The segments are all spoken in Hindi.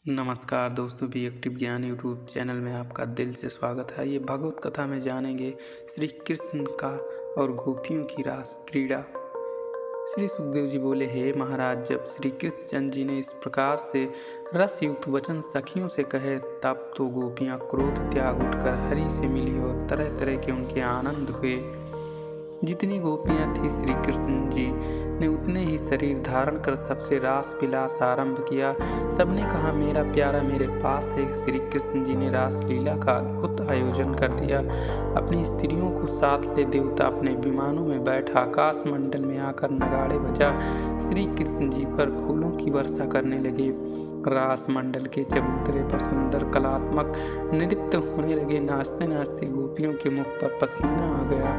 नमस्कार दोस्तों, बी एक्टिव ज्ञान यूट्यूब चैनल में आपका दिल से स्वागत है। ये भगवत कथा में जानेंगे श्री कृष्ण का और गोपियों की रास क्रीड़ा। श्री सुखदेव जी बोले, हे महाराज, जब श्री कृष्ण जी ने इस प्रकार से रस युक्त वचन सखियों से कहे, तब तो गोपियाँ क्रोध त्याग उठकर हरि से मिली और तरह तरह के उनके आनंद हुए। जितनी गोपियाँ थी, श्री कृष्ण जी ने उतने ही शरीर धारण कर सबसे रास विलास आरंभ किया। सबने कहा, मेरा प्यारा मेरे पास है। श्री कृष्ण जी ने रास लीला का अद्भुत आयोजन कर दिया। अपनी स्त्रियों को साथ ले देवता अपने विमानों में बैठ आकाश मंडल में आकर नगाड़े बजा श्री कृष्ण जी पर फूलों की वर्षा करने लगे। रास मंडल के चबूतरे पर सुंदर कलात्मक नृत्य होने लगे। नाचते नाचते गोपियों के मुख पर पसीना आ गया,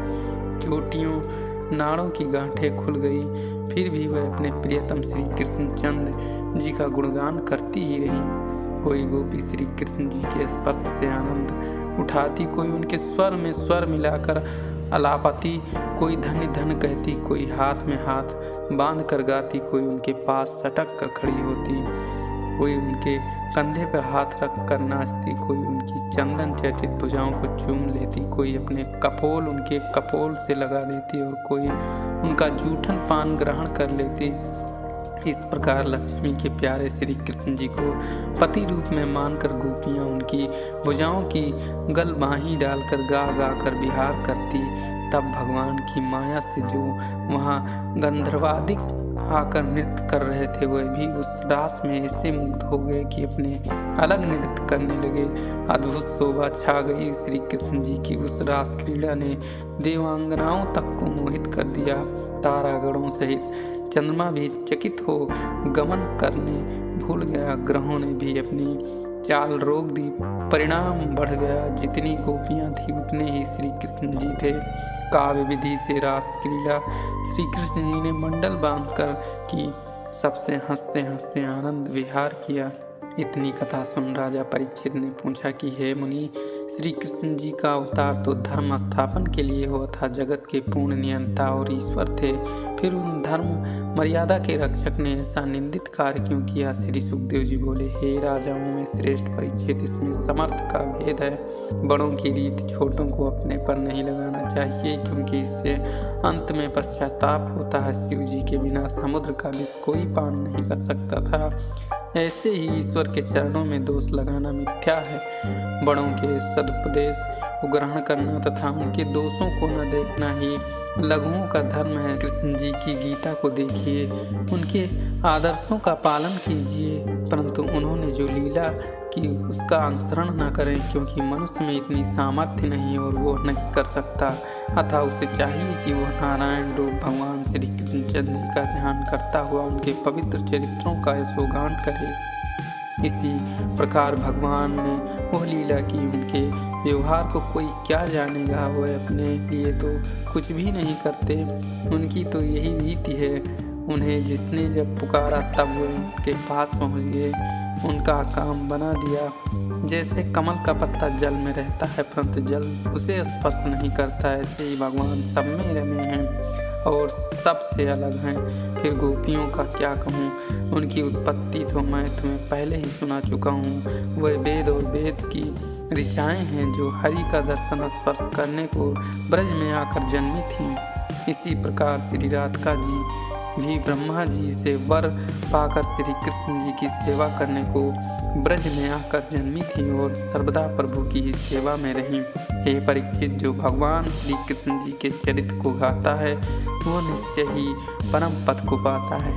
चोटियों नाड़ों की गांठें खुल गई, फिर भी वह अपने प्रियतम श्री कृष्ण चंद्र जी का गुणगान करती ही रही। कोई गोपी श्री कृष्ण जी के स्पर्श से आनंद उठाती, कोई उनके स्वर में स्वर मिलाकर अलापती, कोई धन्य धन कहती, कोई हाथ में हाथ बांध कर गाती, कोई उनके पास सटक कर खड़ी होती, कोई उनके कंधे पर हाथ रख कर नाचती, कोई उनकी चंदन चर्चित भुजाओं को चूम लेती, कोई अपने कपोल उनके कपोल से लगा देती और कोई उनका जूठन पान ग्रहण कर लेती। इस प्रकार लक्ष्मी के प्यारे श्री कृष्ण जी को पति रूप में मानकर गोपियाँ उनकी भुजाओं की गल बाहीं डालकर गा गा कर विहार करती। तब भगवान की माया से जो वहाँ गंधर्वादिक आकर नृत्य कर रहे थे, वह भी उस रास में ऐसे मुग्ध हो गए कि अपने अलग नृत्य करने लगे। अद्भुत शोभा छा गई। श्री कृष्ण जी की उस रास क्रीड़ा ने देवांगनाओं तक को मोहित कर दिया। तारागणों सहित चंद्रमा भी चकित हो गमन करने भूल गया। ग्रहों ने भी अपनी चाल रोक दी। परिणाम बढ़ गया। जितनी गोपियाँ थी उतने ही श्री कृष्ण जी थे। काव्य विधि से रास क्रीड़ा श्री कृष्ण जी ने मंडल बांधकर की। सबसे हंसते हंसते आनंद विहार किया। इतनी कथा सुन राजा परीक्षित ने पूछा कि हे मुनि, श्री कृष्ण जी का अवतार तो धर्म स्थापन के लिए हुआ था, जगत के पूर्ण नियंता और ईश्वर थे, फिर उन धर्म मर्यादा के रक्षक ने ऐसा निंदित कार्य क्यों किया? श्री सुखदेव जी बोले, हे राजाओं में श्रेष्ठ परीक्षित, इसमें समर्थ का भेद है। बड़ों की रीत छोटों को अपने पर नहीं लगाना चाहिए, क्योंकि इससे अंत में पश्चाताप होता है। शिव जी के बिना समुद्र का विष कोई पान नहीं कर सकता था। ऐसे ही ईश्वर के चरणों में दोष लगाना मिथ्या है। बड़ों के सदुपदेश को ग्रहण करना तथा उनके दोषों को न देखना ही लघुओं का धर्म है। कृष्ण जी की गीता को देखिए, उनके आदर्शों का पालन कीजिए, परंतु उन्होंने जो लीला की उसका अनुसरण न करें, क्योंकि मनुष्य में इतनी सामर्थ्य नहीं और वो नहीं कर सकता। अतः उसे चाहिए कि वह नारायण रूप भगवान श्री कृष्ण चंद्र जी का ध्यान करता हुआ उनके पवित्र चरित्रों का यशोगान करे। इसी प्रकार भगवान ने वह लीला की। उनके व्यवहार को कोई क्या जानेगा? वह अपने लिए तो कुछ भी नहीं करते। उनकी तो यही रीति है। उन्हें जिसने जब पुकारा तब वे उनके पास पहुँच गए, उनका काम बना दिया। जैसे कमल का पत्ता जल में रहता है परंतु जल उसे स्पर्श नहीं करता, ऐसे ही भगवान सब में रमे हैं और सबसे अलग हैं। फिर गोपियों का क्या कहूँ? उनकी उत्पत्ति तो मैं तुम्हें पहले ही सुना चुका हूँ। वह वेद और वेद की ऋचाएँ हैं जो हरि का दर्शन स्पर्श करने को ब्रज में आकर जन्मी थीं। इसी प्रकार श्री राधिका जी भी ब्रह्मा जी से वर पाकर श्री कृष्ण जी की सेवा करने को ब्रज में आकर जन्मी थी और सर्वदा प्रभु की ही सेवा में रही। हे परीक्षित, जो भगवान श्री कृष्ण जी के चरित्र को गाता है वो निश्चय ही परम पद को पाता है।